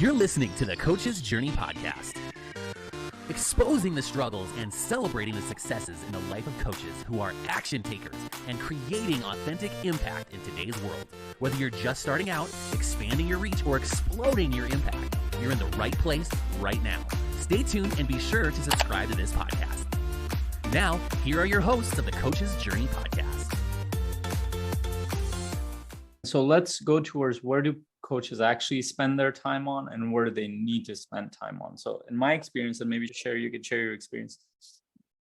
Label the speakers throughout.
Speaker 1: You're listening to the Coach's Journey podcast, exposing the struggles and celebrating the successes in the life of coaches who are action takers and creating authentic impact in today's world. Whether you're just starting out, expanding your reach, or exploding your impact, you're in the right place right now. Stay tuned and be sure to subscribe to this podcast. Now, here are your hosts of the Coach's Journey podcast.
Speaker 2: So let's go towards where do coaches actually spend their time on and where do they need to spend time on. So in my experience, and maybe you could share your experience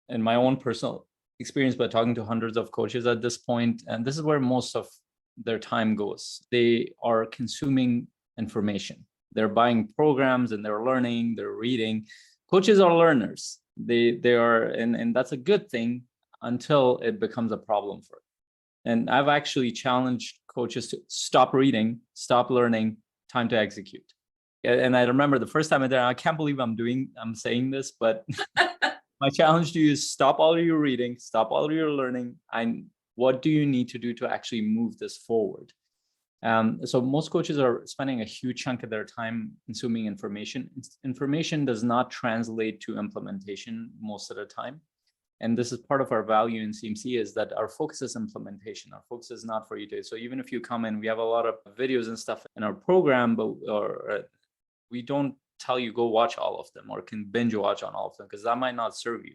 Speaker 2: in my own personal experience by talking to hundreds of coaches at this point, and this is where most of their time goes. They are consuming information. They're buying programs and they're learning, they're reading. Coaches are learners. They are, and that's a good thing until it becomes a problem for them. And I've actually challenged coaches to stop reading, stop learning, time to execute. And I remember the first time I can't believe I'm saying this, but my challenge to you is stop all of your reading, stop all of your learning. What do you need to do to actually move this forward? So most coaches are spending a huge chunk of their time consuming information. Information does not translate to implementation most of the time. And this is part of our value in CMC is that our focus is implementation. Our focus is not for you to. So even if you come in, we have a lot of videos and stuff in our program, but we don't tell you go watch all of them or can binge watch on all of them because that might not serve you.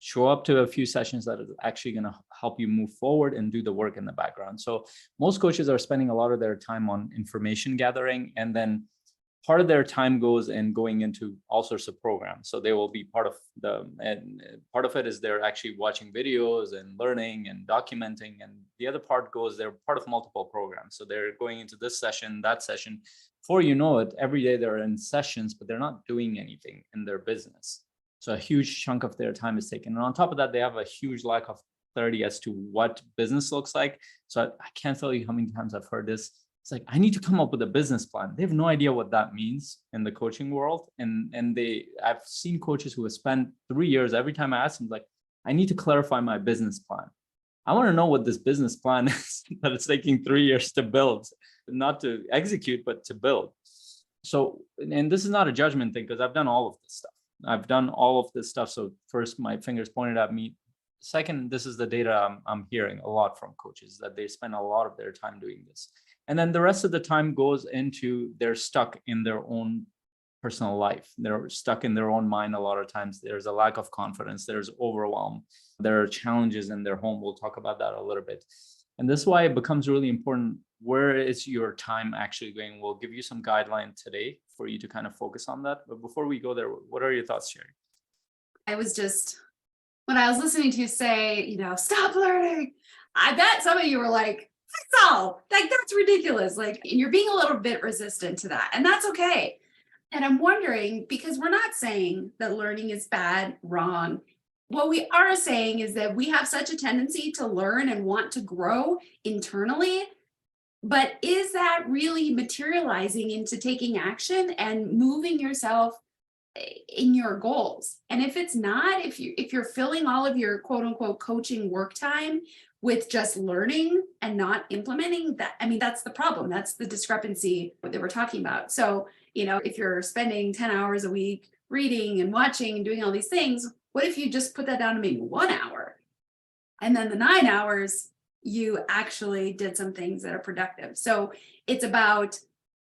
Speaker 2: Show up to a few sessions that are actually going to help you move forward and do the work in the background. So most coaches are spending a lot of their time on information gathering, and then part of their time goes in going into all sorts of programs. So they will be part of it is they're actually watching videos and learning and documenting. And the other part goes, they're part of multiple programs. So they're going into this session, that session. Before you know it, every day they're in sessions, but they're not doing anything in their business. So a huge chunk of their time is taken. And on top of that, they have a huge lack of clarity as to what business looks like. So I can't tell you how many times I've heard this. It's like, I need to come up with a business plan. They have no idea what that means in the coaching world. And I've seen coaches who have spent 3 years, every time I ask them, like, I need to clarify my business plan. I want to know what this business plan is that it's taking 3 years to build, not to execute, but to build. So, and this is not a judgment thing because I've done all of this stuff. So first, my fingers pointed at me. Second, this is the data I'm hearing a lot from coaches that they spend a lot of their time doing this. And then the rest of the time goes into they're stuck in their own personal life. They're stuck in their own mind a lot of times. There's a lack of confidence. There's overwhelm. There are challenges in their home. We'll talk about that a little bit. And this is why it becomes really important. Where is your time actually going? We'll give you some guideline today for you to kind of focus on that. But before we go there, what are your thoughts, Sheri?
Speaker 3: When I was listening to you say, stop learning, I bet some of you were like, that's ridiculous. And you're being a little bit resistant to that. And that's okay. And I'm wondering, because we're not saying that learning is bad, wrong. What we are saying is that we have such a tendency to learn and want to grow internally. But is that really materializing into taking action and moving yourself in your goals? And if it's not, if you're filling all of your quote unquote coaching work time with just learning and not implementing that, that's the problem. That's the discrepancy that we're talking about. So, if you're spending 10 hours a week reading and watching and doing all these things, what if you just put that down to maybe 1 hour? And then the 9 hours, you actually did some things that are productive. So it's about,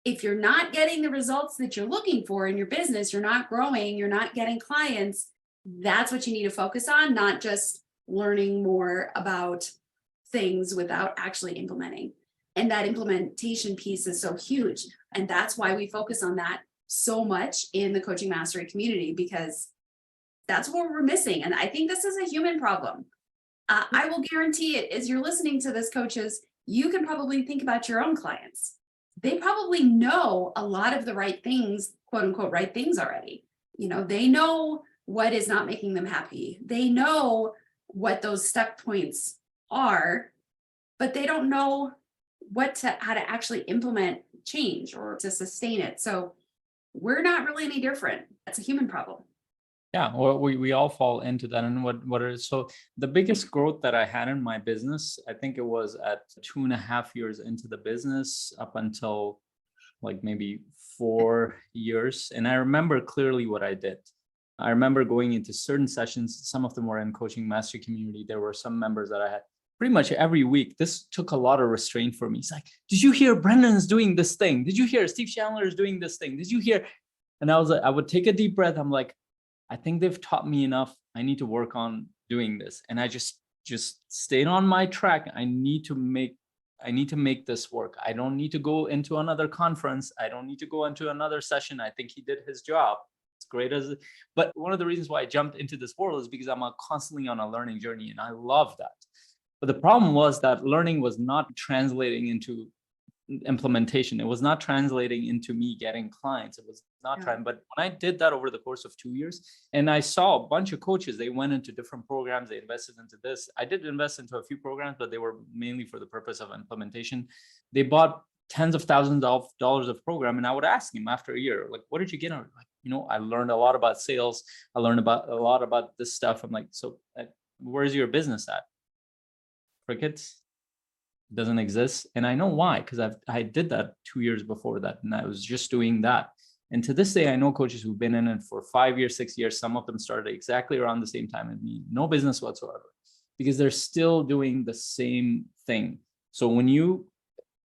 Speaker 3: if you're not getting the results that you're looking for in your business, you're not growing, you're not getting clients, that's what you need to focus on, not just learning more about things without actually implementing. And that implementation piece is so huge. And that's why we focus on that so much in the Coaching Mastery community, because that's what we're missing. And I think this is a human problem. I will guarantee it, as you're listening to this, coaches, you can probably think about your own clients. They probably know a lot of the right things, quote unquote, right things already. They know what is not making them happy. They know what those stuck points are, but they don't know how to actually implement change or to sustain it. So we're not really any different. That's a human problem.
Speaker 2: Yeah, well, we all fall into that. And so the biggest growth that I had in my business, I think it was at 2.5 years into the business, up until like maybe 4 years. And I remember clearly what I did. I remember going into certain sessions. Some of them were in coaching mastery community. There were some members that I had pretty much every week. This took a lot of restraint for me. It's like, did you hear Brendan's doing this thing? Did you hear Steve Chandler is doing this thing? Did you hear? And I was like, I would take a deep breath. I'm like, I think they've taught me enough. I need to work on doing this. And I just stayed on my track. I need to make this work. I don't need to go into another conference. I don't need to go into another session. I think he did his job. It's great but one of the reasons why I jumped into this world is because I'm constantly on a learning journey, and I love that. But the problem was that learning was not translating into implementation. It was not translating into me getting clients. It was not trying. But when I did that over the course of 2 years, and I saw a bunch of coaches, they went into different programs, they invested into this. I did invest into a few programs, but they were mainly for the purpose of implementation. They bought tens of thousands of dollars of program. And I would ask him after a year, like, what did you get out of it? Like, I learned a lot about sales. I learned a lot about this stuff. I'm like, so where's your business at? Crickets. Doesn't exist. And I know why, because I did that 2 years before that, and I was just doing that. And to this day, I know coaches who've been in it for 5 years, 6 years. Some of them started exactly around the same time as me, no business whatsoever, because they're still doing the same thing. So when you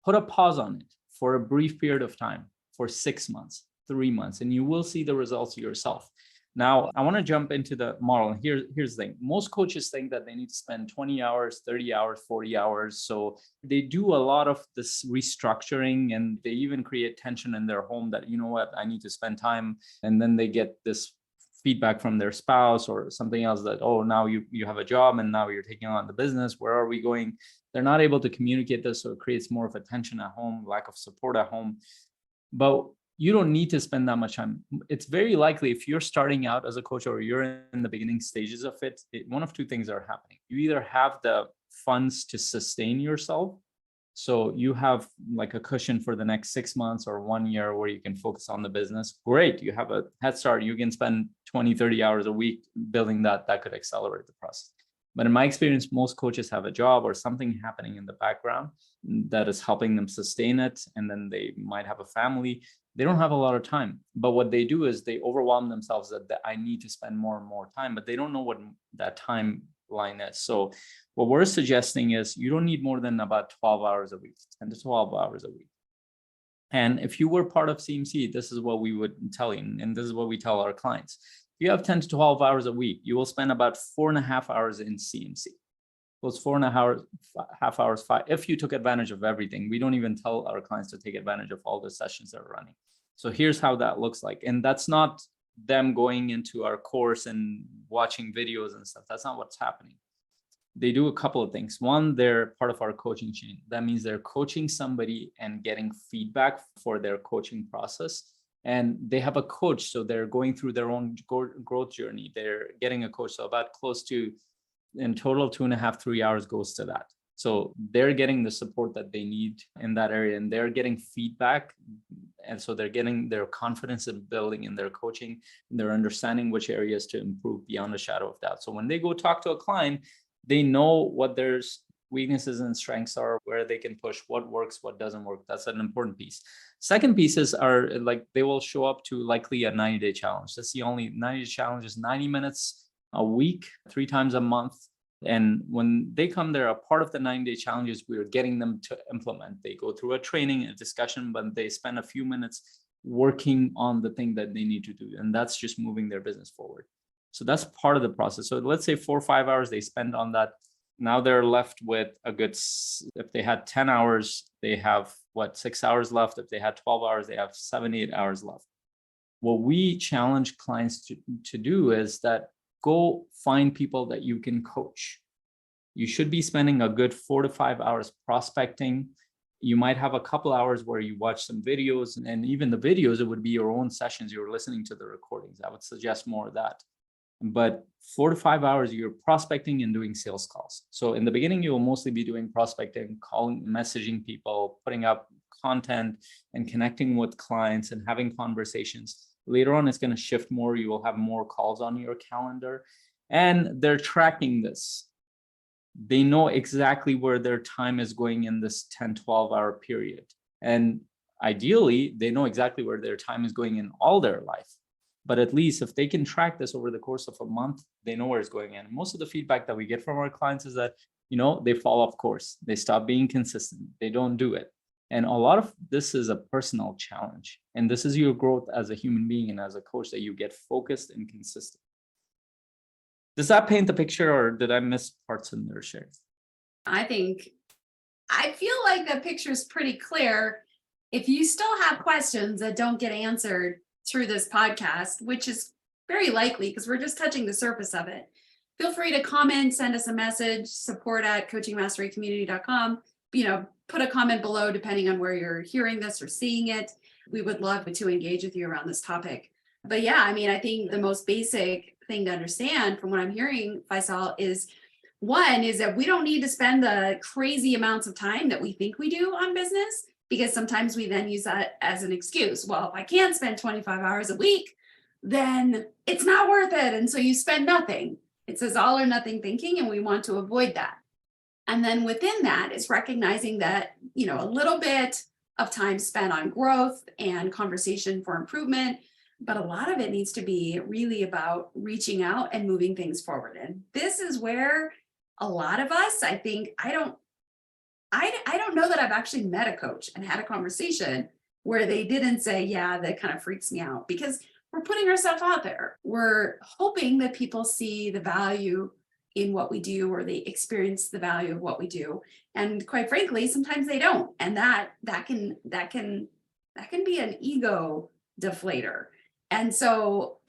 Speaker 2: put a pause on it for a brief period of time, for 6 months, 3 months, and you will see the results yourself. Now, I want to jump into the model. And here's the thing. Most coaches think that they need to spend 20 hours, 30 hours, 40 hours. So they do a lot of this restructuring, and they even create tension in their home that, you know what, I need to spend time. And then they get this feedback from their spouse or something else that, oh, now you have a job and now you're taking on the business. Where are we going? They're not able to communicate this. So it creates more of a tension at home, lack of support at home. But you don't need to spend that much time. It's very likely if you're starting out as a coach or you're in the beginning stages of it, one of two things are happening. You either have the funds to sustain yourself. So you have like a cushion for the next 6 months or 1 year where you can focus on the business. Great. You have a head start. You can spend 20, 30 hours a week building that. That could accelerate the process. But in my experience, most coaches have a job or something happening in the background that is helping them sustain it. And then they might have a family. They don't have a lot of time. But what they do is they overwhelm themselves that I need to spend more and more time, but they don't know what that timeline is. So what we're suggesting is you don't need more than about 12 hours a week, 10 to 12 hours a week. And if you were part of CMC, this is what we would tell you. And this is what we tell our clients. If you have 10 to 12 hours a week, you will spend about 4.5 hours in CMC. Those 4.5 hours, if you took advantage of everything. We don't even tell our clients to take advantage of all the sessions that are running. So here's how that looks like. And that's not them going into our course and watching videos and stuff. That's not what's happening. They do a couple of things. One, they're part of our coaching chain. That means they're coaching somebody and getting feedback for their coaching process. And they have a coach. So they're going through their own growth journey. They're getting a coach. So about close to, in total, 2.5, 3 hours goes to that. So they're getting the support that they need in that area, and they're getting feedback. And so they're getting their confidence in building in their coaching, and they're understanding which areas to improve beyond a shadow of doubt. So when they go talk to a client, they know what their weaknesses and strengths are, where they can push, what works, what doesn't work. That's an important piece. Second pieces are like they will show up to likely a 90-day challenge. That's the only 90-day challenge is 90 minutes a week, 3 times a month. And when they come, they're a part of the 90-day challenges. We're getting them to implement. They go through a training, a discussion, but they spend a few minutes working on the thing that they need to do. And that's just moving their business forward. So that's part of the process. So let's say 4 or 5 hours they spend on that. Now they're left with a good, if they had 10 hours, they have 6 hours left. If they had 12 hours, they have 7, 8 hours left. What we challenge clients to do is that go find people that you can coach. You should be spending a good 4 to 5 hours prospecting. You might have a couple hours where you watch some videos, and even the videos, it would be your own sessions. You're listening to the recordings. I would suggest more of that. But 4 to 5 hours, you're prospecting and doing sales calls. So in the beginning, you will mostly be doing prospecting, calling, messaging people, putting up content and connecting with clients and having conversations. Later on, it's going to shift more. You will have more calls on your calendar, and they're tracking this. They know exactly where their time is going in this 10, 12-hour period. And Ideally, they know exactly where their time is going in all their life. But at least if they can track this over the course of a month, they know where it's going. And most of the feedback that we get from our clients is that, they fall off course. They stop being consistent. They don't do it. And a lot of this is a personal challenge. And this is your growth as a human being and as a coach, that you get focused and consistent. Does that paint the picture, or did I miss parts in there, Sheri?
Speaker 3: I feel like the picture is pretty clear. If you still have questions that don't get answered through this podcast, which is very likely because we're just touching the surface of it, feel free to comment, send us a message, support@coachingmasterycommunity.com. Put a comment below depending on where you're hearing this or seeing it. We would love to engage with you around this topic. But yeah, I think the most basic thing to understand from what I'm hearing, Faisal, is that we don't need to spend the crazy amounts of time that we think we do on business, because sometimes we then use that as an excuse. Well, if I can't spend 25 hours a week, then it's not worth it. And so you spend nothing. It says all or nothing thinking, and we want to avoid that. And then within that is recognizing that, a little bit of time spent on growth and conversation for improvement, but a lot of it needs to be really about reaching out and moving things forward. And this is where a lot of us, I think, I don't know that I've actually met a coach and had a conversation where they didn't say, yeah, that kind of freaks me out, because we're putting ourselves out there. We're hoping that people see the value in what we do, or they experience the value of what we do. And quite frankly, sometimes they don't. And that can be an ego deflator. And so,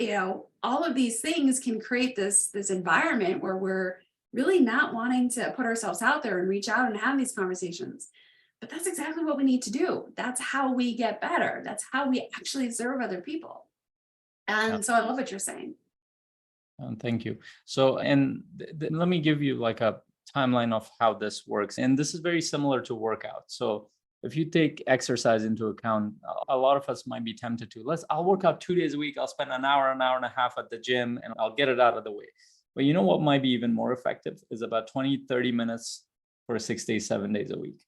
Speaker 3: all of these things can create this environment where we're really not wanting to put ourselves out there and reach out and have these conversations. But that's exactly what we need to do. That's how we get better. That's how we actually serve other people. And so I love what you're saying.
Speaker 2: Thank you. So, and let me give you like a timeline of how this works. And this is very similar to workout. So if you take exercise into account, a lot of us might be tempted to, I'll work out 2 days a week. I'll spend an hour and a half at the gym, and I'll get it out of the way. But you know what might be even more effective is about 20, 30 minutes for 6 days, 7 days a week.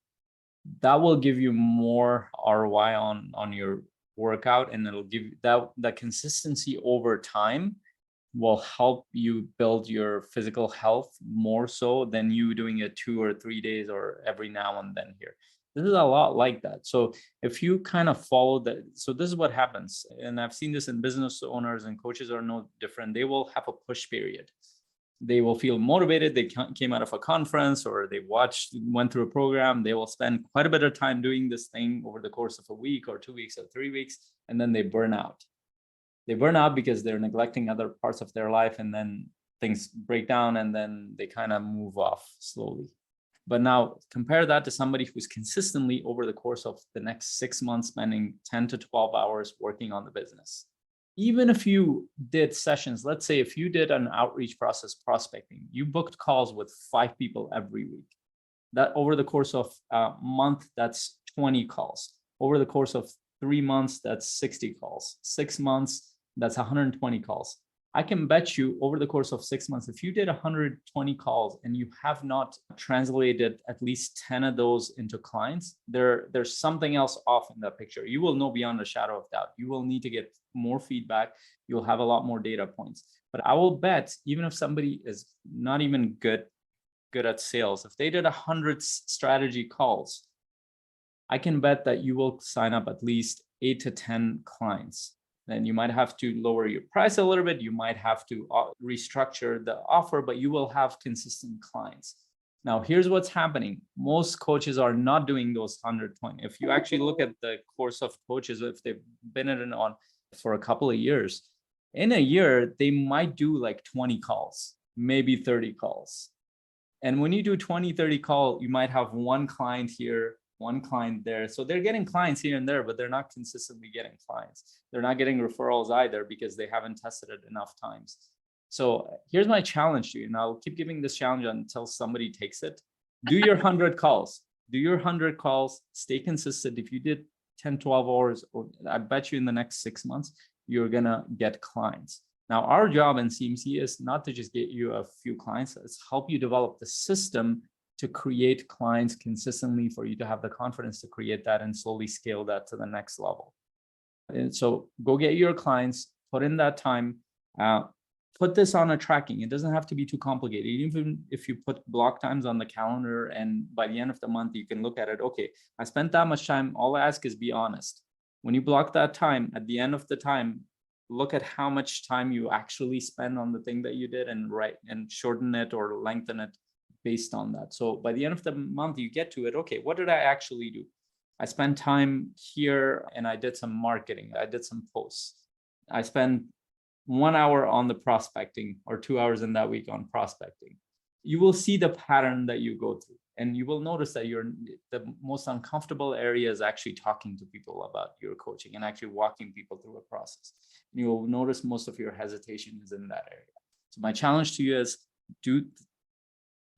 Speaker 2: That will give you more ROI on your workout, and it'll give you that consistency over time will help you build your physical health more so than you doing it 2 or 3 days or every now and then here. This is a lot like that. So if you kind of follow that, so this is what happens. And I've seen this in business owners, and coaches are no different. They will have a push period. They will feel motivated. They came out of a conference, or they went through a program. They will spend quite a bit of time doing this thing over the course of a week or 2 weeks or 3 weeks, and then they burn out. They burn out because they're neglecting other parts of their life, and then things break down, and then they kind of move off slowly. But now compare that to somebody who's consistently over the course of the next 6 months spending 10 to 12 hours working on the business. Even if you did sessions, let's say if you did an outreach process prospecting, you booked calls with 5 people every week. That over the course of a month, that's 20 calls. Over the course of 3 months, that's 60 calls. 6 months, that's 120 calls. I can bet you over the course of 6 months, if you did 120 calls and you have not translated at least 10 of those into clients, there's something else off in that picture. You will know beyond a shadow of doubt. You will need to get more feedback. You'll have a lot more data points. But I will bet, even if somebody is not even good at sales, if they did 100 strategy calls, I can bet that you will sign up at least 8 to 10 clients. Then you might have to lower your price a little bit. You might have to restructure the offer, but you will have consistent clients. Now, here's what's happening. Most coaches are not doing those 120. If you actually look at the course of coaches, if they've been in it on for a couple of years, in a year, they might do like 20 calls, maybe 30 calls. And when you do 20, 30 calls, you might have one client here, one client there. So they're getting clients here and there, but they're not consistently getting clients. They're not getting referrals either because they haven't tested it enough times. So here's my challenge to you, and I'll keep giving this challenge until somebody takes it. Do your 100 calls. Do your 100 calls. Stay consistent. If you did 10, 12 hours, I bet you in the next 6 months, you're going to get clients. Now, our job in CMC is not to just get you a few clients. It's help you develop the system to create clients consistently, for you to have the confidence to create that and slowly scale that to the next level. And so go get your clients, put in that time, put this on a tracking. It doesn't have to be too complicated. Even if you put block times on the calendar, and by the end of the month, you can look at it. Okay, I spent that much time. All I ask is be honest. When you block that time, at the end of the time, look at how much time you actually spend on the thing that you did, and shorten it or lengthen it based on that. So by the end of the month, you get to it. Okay, what did I actually do? I spent time here and I did some marketing. I did some posts. I spent 1 hour on the prospecting, or 2 hours in that week on prospecting. You will see the pattern that you go through, and you will notice that the most uncomfortable area is actually talking to people about your coaching and actually walking people through a process. And you will notice most of your hesitation is in that area. So my challenge to you is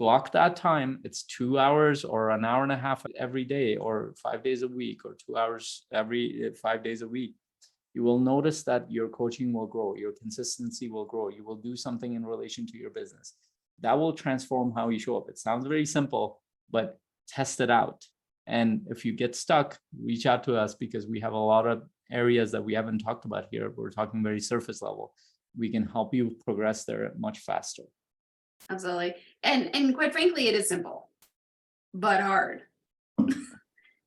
Speaker 2: block that time. It's 2 hours or an hour and a half every day, or 5 days a week, or 2 hours every 5 days a week. You will notice that your coaching will grow, your consistency will grow. You will do something in relation to your business that will transform how you show up. It sounds very simple, but test it out. And if you get stuck, reach out to us, because we have a lot of areas that we haven't talked about here. We're talking very surface level. We can help you progress there much faster.
Speaker 3: Absolutely. And quite frankly, it is simple, but hard.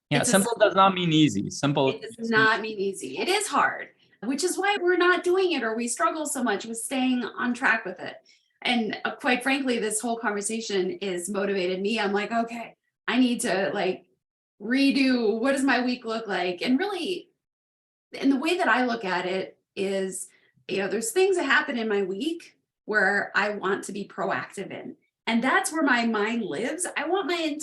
Speaker 2: Yeah, simple does not mean easy. Simple.
Speaker 3: It does not mean easy. It is hard, which is why we're not doing it, or we struggle so much with staying on track with it. And quite frankly, this whole conversation is motivated me. I'm like, okay, I need to redo, what does my week look like? And really, and the way that I look at it is, there's things that happen in my week where I want to be proactive in. And that's where my mind lives. I want in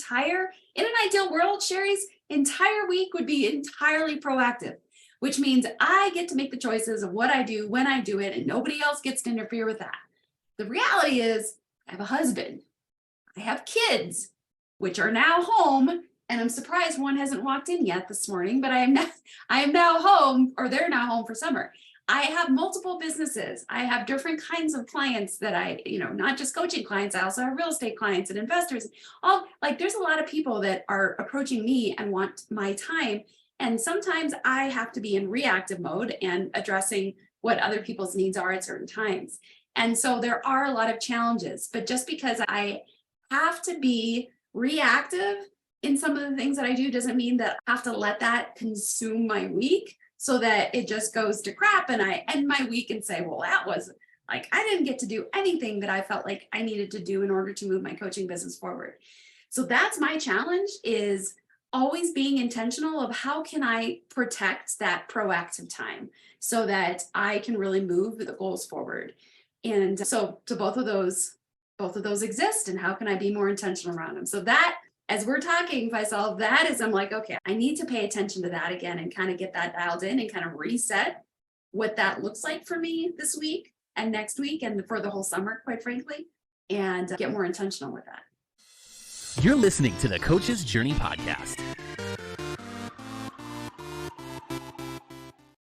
Speaker 3: an ideal world, Sheri's entire week would be entirely proactive, which means I get to make the choices of what I do, when I do it, and nobody else gets to interfere with that. The reality is I have a husband, I have kids, which are now home, and I'm surprised one hasn't walked in yet this morning, but I am now home, or they're now home for summer. I have multiple businesses. I have different kinds of clients that not just coaching clients. I also have real estate clients and investors. There's a lot of people that are approaching me and want my time. And sometimes I have to be in reactive mode and addressing what other people's needs are at certain times. And so there are a lot of challenges, but just because I have to be reactive in some of the things that I do doesn't mean that I have to let that consume my week, so that it just goes to crap and I end my week and say, well, that was I didn't get to do anything that I felt like I needed to do in order to move my coaching business forward. So that's my challenge, is always being intentional of how can I protect that proactive time so that I can really move the goals forward. And so both of those exist, and how can I be more intentional around them? So that, as we're talking, Faisal, I'm like, okay, I need to pay attention to that again and kind of get that dialed in and kind of reset what that looks like for me this week and next week and for the whole summer, quite frankly, and get more intentional with that.
Speaker 1: You're listening to the Coach's Journey podcast.